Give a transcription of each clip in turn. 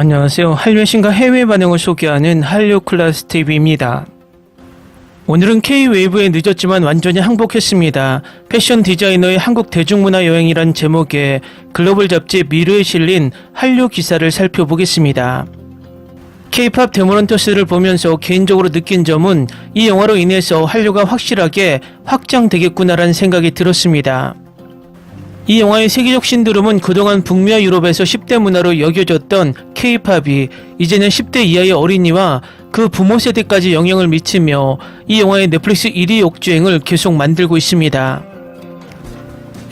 안녕하세요. 한류의 신과 해외 반응을 소개하는 한류 클래스 TV입니다. 오늘은 K-웨이브에 늦었지만 완전히 항복했습니다. 패션 디자이너의 한국 대중문화 여행이란 제목의 글로벌 잡지 미르에 실린 한류 기사를 살펴보겠습니다. K-팝 데모런터스를 보면서 개인적으로 느낀 점은 이 영화로 인해서 한류가 확실하게 확장되겠구나라는 생각이 들었습니다. 이 영화의 세계적 신드롬은 그동안 북미와 유럽에서 10대 문화로 여겨졌던 K-팝이 이제는 10대 이하의 어린이와 그 부모 세대까지 영향을 미치며 이 영화의 넷플릭스 1위 역주행을 계속 만들고 있습니다.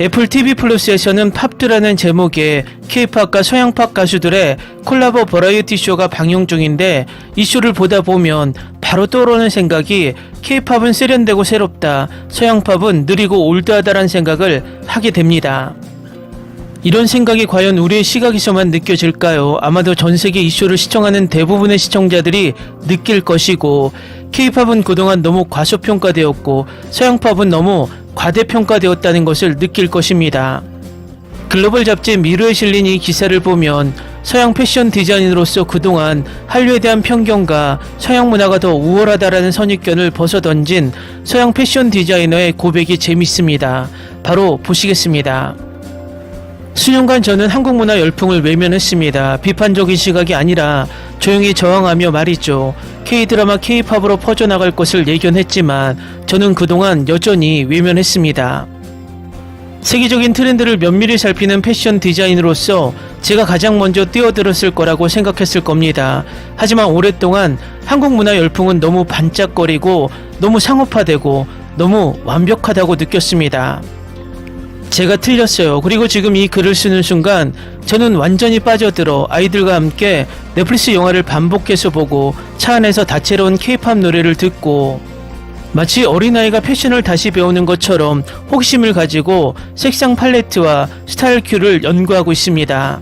애플 TV 플러스에서는 팝드라는 제목의 K-팝과 서양팝 가수들의 콜라보 버라이어티 쇼가 방영 중인데, 이 쇼를 보다 보면 바로 떠오르는 생각이 K-팝은 세련되고 새롭다, 서양팝은 느리고 올드하다라는 생각을 하게 됩니다. 이런 생각이 과연 우리의 시각에서만 느껴질까요? 아마도 전세계 이 쇼를 시청하는 대부분의 시청자들이 느낄 것이고, K-팝은 그동안 너무 과소평가되었고 서양팝은 너무 과대평가되었다는 것을 느낄 것입니다. 글로벌 잡지 미르에 실린 이 기사를 보면 서양 패션 디자이너로서 그동안 한류에 대한 편견과 서양 문화가 더 우월하다라는 선입견을 벗어던진 서양 패션 디자이너의 고백이 재밌습니다. 바로 보시겠습니다. 수년간 저는 한국 문화 열풍을 외면했습니다. 비판적인 시각이 아니라 조용히 저항하며 말이죠. K-드라마, K-팝으로 퍼져나갈 것을 예견했지만 저는 그동안 여전히 외면했습니다. 세계적인 트렌드를 면밀히 살피는 패션 디자이너로서 제가 가장 먼저 뛰어들었을 거라고 생각했을 겁니다. 하지만 오랫동안 한국 문화 열풍은 너무 반짝거리고 너무 상업화되고 너무 완벽하다고 느꼈습니다. 제가 틀렸어요. 그리고 지금 이 글을 쓰는 순간 저는 완전히 빠져들어 아이들과 함께 넷플릭스 영화를 반복해서 보고 차 안에서 다채로운 K-팝 노래를 듣고 마치 어린아이가 패션을 다시 배우는 것처럼 호기심을 가지고 색상 팔레트와 스타일 큐를 연구하고 있습니다.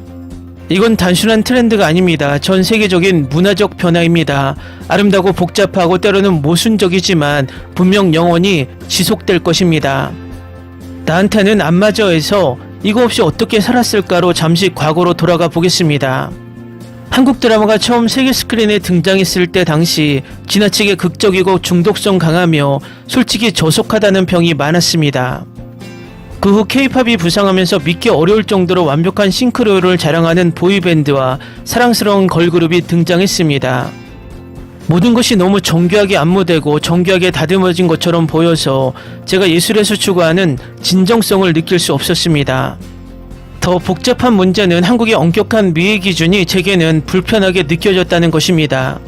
이건 단순한 트렌드가 아닙니다. 전 세계적인 문화적 변화입니다. 아름다고 복잡하고 때로는 모순적이지만 분명 영원히 지속될 것입니다. 나한테는 안 맞아해서 이거 없이 어떻게 살았을까로 잠시 과거로 돌아가 보겠습니다. 한국 드라마가 처음 세계 스크린에 등장했을 때 당시 지나치게 극적이고 중독성 강하며 솔직히 저속하다는 평이 많았습니다. 그 후 K-팝이 부상하면서 믿기 어려울 정도로 완벽한 싱크로율을 자랑하는 보이밴드와 사랑스러운 걸그룹이 등장했습니다. 모든 것이 너무 정교하게 안무되고 정교하게 다듬어진 것처럼 보여서 제가 예술에서 추구하는 진정성을 느낄 수 없었습니다. 더 복잡한 문제는 한국의 엄격한 미의 기준이 제게는 불편하게 느껴졌다는 것입니다.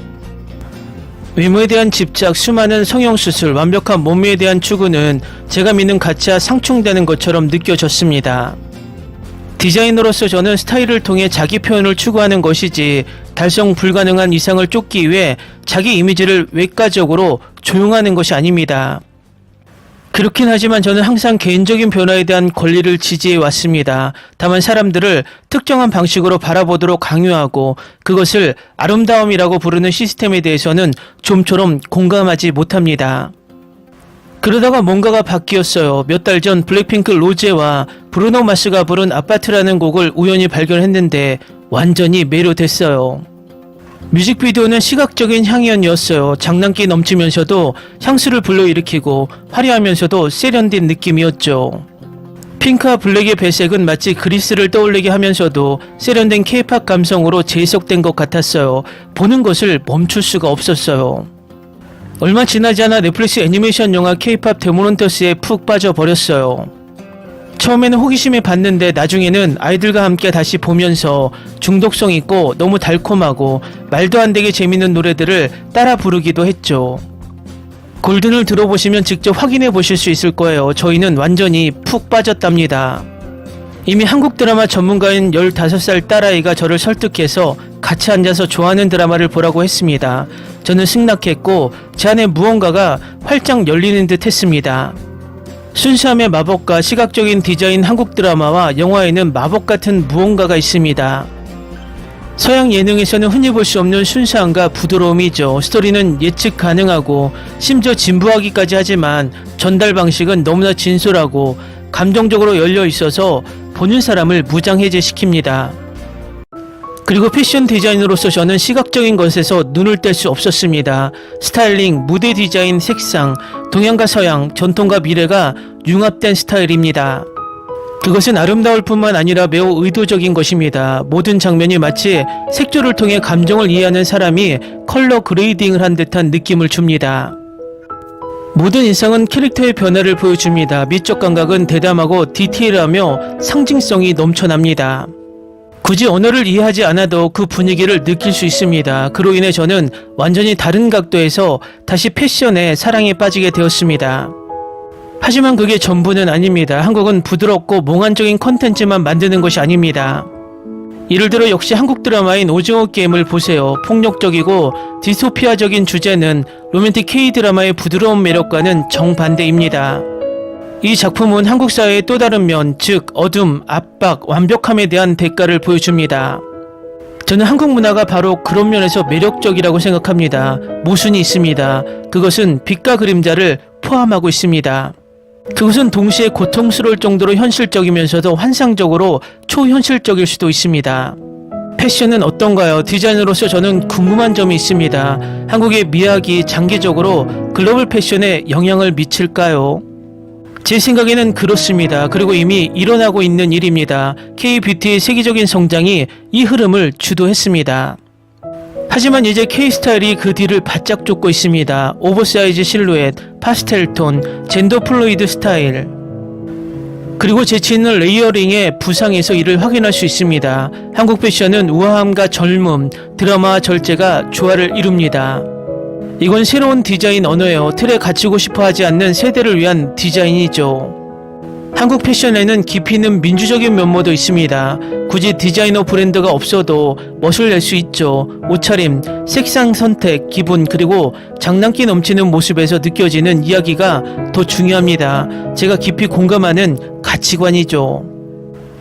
외모에 대한 집착, 수많은 성형수술, 완벽한 몸매에 대한 추구는 제가 믿는 가치와 상충되는 것처럼 느껴졌습니다. 디자이너로서 저는 스타일을 통해 자기 표현을 추구하는 것이지 달성 불가능한 이상을 쫓기 위해 자기 이미지를 외과적으로 조용하는 것이 아닙니다. 그렇긴 하지만 저는 항상 개인적인 변화에 대한 권리를 지지해 왔습니다. 다만 사람들을 특정한 방식으로 바라보도록 강요하고 그것을 아름다움이라고 부르는 시스템에 대해서는 좀처럼 공감하지 못합니다. 그러다가 뭔가가 바뀌었어요. 몇 달 전 블랙핑크 로제와 브루노 마스가 부른 아파트라는 곡을 우연히 발견했는데 완전히 매료됐어요. 뮤직비디오는 시각적인 향연이었어요. 장난기 넘치면서도 향수를 불러일으키고 화려하면서도 세련된 느낌이었죠. 핑크와 블랙의 배색은 마치 그리스를 떠올리게 하면서도 세련된 K-팝 감성으로 재해석된 것 같았어요. 보는 것을 멈출 수가 없었어요. 얼마 지나지 않아 넷플릭스 애니메이션 영화 K-팝 데모런터스에 푹 빠져버렸어요. 처음에는 호기심에 봤는데 나중에는 아이들과 함께 다시 보면서 중독성 있고 너무 달콤하고 말도 안 되게 재밌는 노래들을 따라 부르기도 했죠. 골든을 들어보시면 직접 확인해 보실 수 있을 거예요. 저희는 완전히 푹 빠졌답니다. 이미 한국 드라마 전문가인 15살 딸아이가 저를 설득해서 같이 앉아서 좋아하는 드라마를 보라고 했습니다. 저는 승낙했고 제 안에 무언가가 활짝 열리는 듯 했습니다. 순수함의 마법과 시각적인 디자인 한국 드라마와 영화에는 마법 같은 무언가가 있습니다. 서양 예능에서는 흔히 볼 수 없는 순수함과 부드러움이죠. 스토리는 예측 가능하고 심지어 진부하기까지 하지만 전달 방식은 너무나 진솔하고 감정적으로 열려 있어서 보는 사람을 무장해제시킵니다. 그리고 패션 디자이너로서 저는 시각적인 것에서 눈을 뗄 수 없었습니다. 스타일링, 무대 디자인, 색상, 동양과 서양, 전통과 미래가 융합된 스타일입니다. 그것은 아름다울 뿐만 아니라 매우 의도적인 것입니다. 모든 장면이 마치 색조를 통해 감정을 이해하는 사람이 컬러 그레이딩을 한 듯한 느낌을 줍니다. 모든 인상은 캐릭터의 변화를 보여줍니다. 미적 감각은 대담하고 디테일하며 상징성이 넘쳐납니다. 굳이 언어를 이해하지 않아도 그 분위기를 느낄 수 있습니다. 그로 인해 저는 완전히 다른 각도에서 다시 패션에 사랑에 빠지게 되었습니다. 하지만 그게 전부는 아닙니다. 한국은 부드럽고 몽환적인 컨텐츠만 만드는 것이 아닙니다. 예를 들어 역시 한국 드라마인 오징어 게임을 보세요. 폭력적이고 디스토피아적인 주제는 로맨틱 K-드라마의 부드러운 매력과는 정반대입니다. 이 작품은 한국 사회의 또 다른 면, 즉 어둠, 압박, 완벽함에 대한 대가를 보여줍니다. 저는 한국 문화가 바로 그런 면에서 매력적이라고 생각합니다. 모순이 있습니다. 그것은 빛과 그림자를 포함하고 있습니다. 그것은 동시에 고통스러울 정도로 현실적이면서도 환상적으로 초현실적일 수도 있습니다. 패션은 어떤가요? 디자이너로서 저는 궁금한 점이 있습니다. 한국의 미학이 장기적으로 글로벌 패션에 영향을 미칠까요? 제 생각에는 그렇습니다. 그리고 이미 일어나고 있는 일입니다. K-뷰티의 세계적인 성장이 이 흐름을 주도했습니다. 하지만 이제 K-스타일이 그 뒤를 바짝 쫓고 있습니다. 오버사이즈 실루엣, 파스텔톤, 젠더 플루이드 스타일, 그리고 재치있는 레이어링의 부상에서 이를 확인할 수 있습니다. 한국 패션은 우아함과 젊음, 드라마와 절제가 조화를 이룹니다. 이건 새로운 디자인 언어예요. 틀에 갇히고 싶어 하지 않는 세대를 위한 디자인이죠. 한국 패션에는 깊이 있는 민주적인 면모도 있습니다. 굳이 디자이너 브랜드가 없어도 멋을 낼 수 있죠. 옷차림, 색상 선택, 기분, 그리고 장난기 넘치는 모습에서 느껴지는 이야기가 더 중요합니다. 제가 깊이 공감하는 가치관이죠.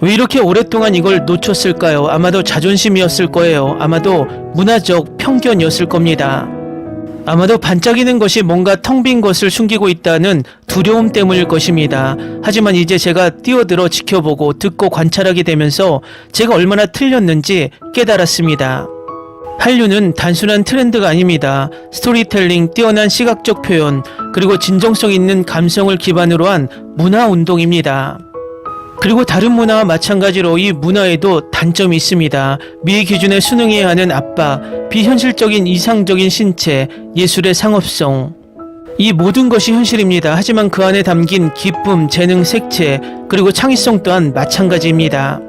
왜 이렇게 오랫동안 이걸 놓쳤을까요? 아마도 자존심이었을 거예요. 아마도 문화적 편견이었을 겁니다. 아마도 반짝이는 것이 뭔가 텅 빈 것을 숨기고 있다는 두려움 때문일 것입니다. 하지만 이제 제가 뛰어들어 지켜보고 듣고 관찰하게 되면서 제가 얼마나 틀렸는지 깨달았습니다. 한류는 단순한 트렌드가 아닙니다. 스토리텔링, 뛰어난 시각적 표현, 그리고 진정성 있는 감성을 기반으로 한 문화운동입니다. 그리고 다른 문화와 마찬가지로 이 문화에도 단점이 있습니다. 미의 기준에 순응해야 하는 압박, 비현실적인 이상적인 신체, 예술의 상업성. 이 모든 것이 현실입니다. 하지만 그 안에 담긴 기쁨, 재능, 색채, 그리고 창의성 또한 마찬가지입니다.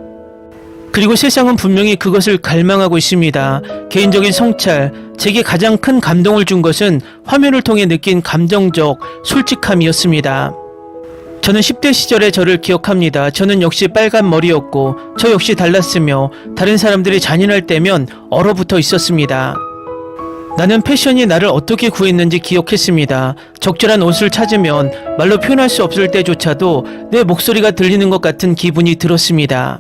그리고 세상은 분명히 그것을 갈망하고 있습니다. 개인적인 성찰, 제게 가장 큰 감동을 준 것은 화면을 통해 느낀 감정적 솔직함이었습니다. 저는 10대 시절의 저를 기억합니다. 저는 역시 빨간 머리였고 저 역시 달랐으며 다른 사람들이 잔인할 때면 얼어붙어 있었습니다. 나는 패션이 나를 어떻게 구했는지 기억했습니다. 적절한 옷을 찾으면 말로 표현할 수 없을 때조차도 내 목소리가 들리는 것 같은 기분이 들었습니다.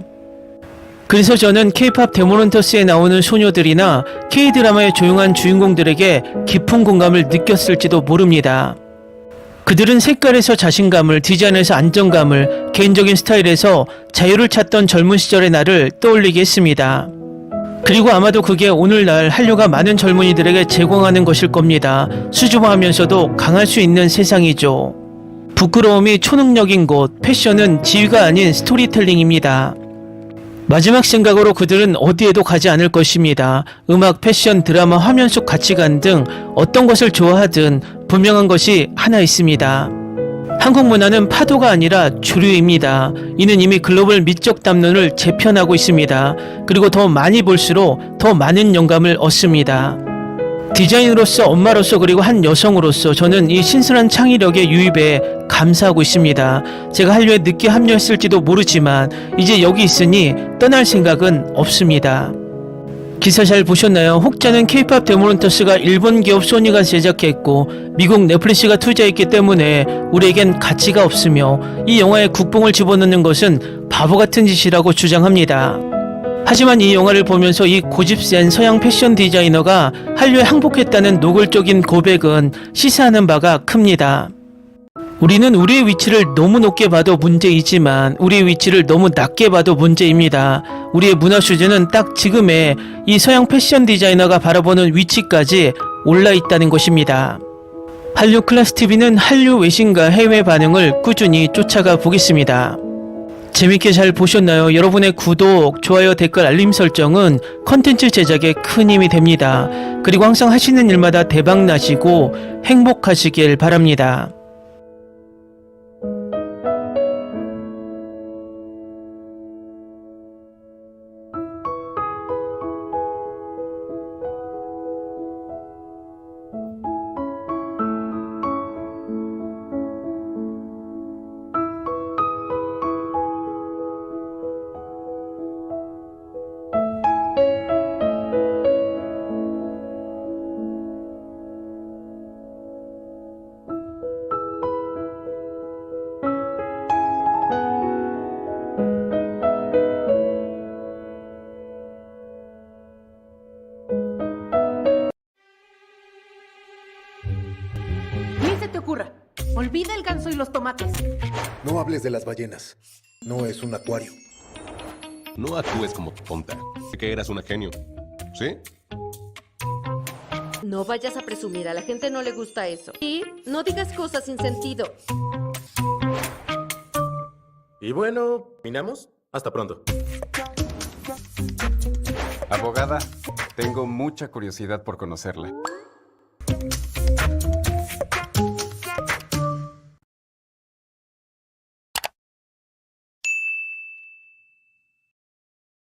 그래서 저는 K-팝 데모넌터스에 나오는 소녀들이나 K-드라마의 조용한 주인공들에게 깊은 공감을 느꼈을지도 모릅니다. 그들은 색깔에서 자신감을, 디자인에서 안정감을, 개인적인 스타일에서 자유를 찾던 젊은 시절의 나를 떠올리게 했습니다. 그리고 아마도 그게 오늘날 한류가 많은 젊은이들에게 제공하는 것일 겁니다. 수줍어하면서도 강할 수 있는 세상이죠. 부끄러움이 초능력인 곳, 패션은 지위가 아닌 스토리텔링입니다. 마지막 생각으로 그들은 어디에도 가지 않을 것입니다. 음악, 패션, 드라마, 화면 속 가치관 등 어떤 것을 좋아하든 분명한 것이 하나 있습니다. 한국 문화는 파도가 아니라 주류입니다. 이는 이미 글로벌 미적 담론을 재편하고 있습니다. 그리고 더 많이 볼수록 더 많은 영감을 얻습니다. 디자인으로서, 엄마로서, 그리고 한 여성으로서 저는 이 신선한 창의력의 유입에 감사하고 있습니다. 제가 한류에 늦게 합류했을지도 모르지만 이제 여기 있으니 떠날 생각은 없습니다. 기사 잘 보셨나요? 혹자는 K-팝 데모넌터스가 일본 기업 소니가 제작했고 미국 넷플릭스가 투자했기 때문에 우리에겐 가치가 없으며 이 영화에 국뽕을 집어넣는 것은 바보 같은 짓이라고 주장합니다. 하지만 이 영화를 보면서 이 고집센 서양 패션 디자이너가 한류에 항복했다는 노골적인 고백은 시사하는 바가 큽니다. 우리는 우리의 위치를 너무 높게 봐도 문제이지만 우리의 위치를 너무 낮게 봐도 문제입니다. 우리의 문화 수준은 딱 지금의 이 서양 패션 디자이너가 바라보는 위치까지 올라 있다는 것입니다. 한류 클래스 TV는 한류 외신과 해외 반응을 꾸준히 쫓아가 보겠습니다. 재밌게 잘 보셨나요? 여러분의 구독, 좋아요, 댓글, 알림 설정은 컨텐츠 제작에 큰 힘이 됩니다. 그리고 항상 하시는 일마다 대박 나시고 행복하시길 바랍니다. Ni se te ocurra. Olvida el ganso y los tomates. No hables de las ballenas. No es un acuario. No actúes como tonta. Sé que eras una genio. ¿Sí? No vayas a presumir, a la gente no le gusta eso. Y no digas cosas sin sentido. Y bueno, ¿terminamos? Hasta pronto. Abogada, tengo mucha curiosidad por conocerla.